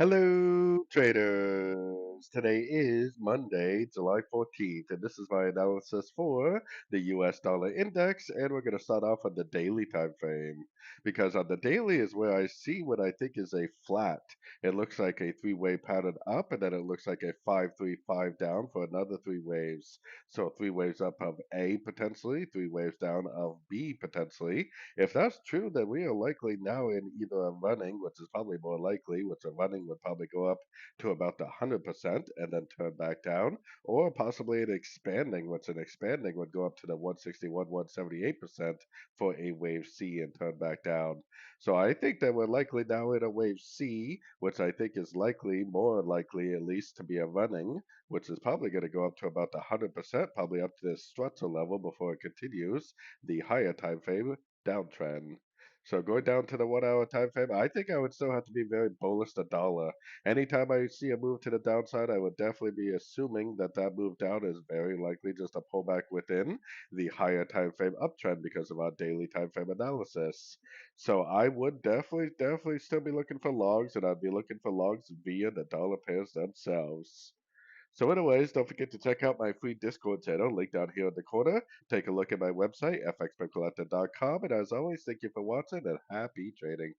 Hello, traders. Today is Monday, July 14th, and this is my analysis for the US dollar index. And we're going to start off on the daily time frame because on the daily is where I see what I think is a flat. It looks like a three-wave pattern up, and then it looks like a 5-3-5 down for another three waves. So three waves up of A potentially, three waves down of B potentially. If that's true, then we are likely now in either a running, which is probably more likely, which a running would probably go up to about the 100% and then turn back down, or possibly an expanding, which an expanding would go up to the 161, 178% for a wave C and turn back down. So I think that we're likely now in a wave C, which I think is likely, more likely at least, to be a running, which is probably going to go up to about the 100%, probably up to this structure level before it continues the higher time frame downtrend. So going down to the 1 hour time frame, I think I would still have to be very bullish the dollar. Anytime I see a move to the downside, I would definitely be assuming that that move down is very likely just a pullback within the higher time frame uptrend because of our daily time frame analysis. So I would definitely still be looking for logs, and I'd be looking for logs via the dollar pairs themselves. So anyways, don't forget to check out my free Discord channel, link down here in the corner. Take a look at my website, fxpipcollector.com. And as always, thank you for watching and happy trading.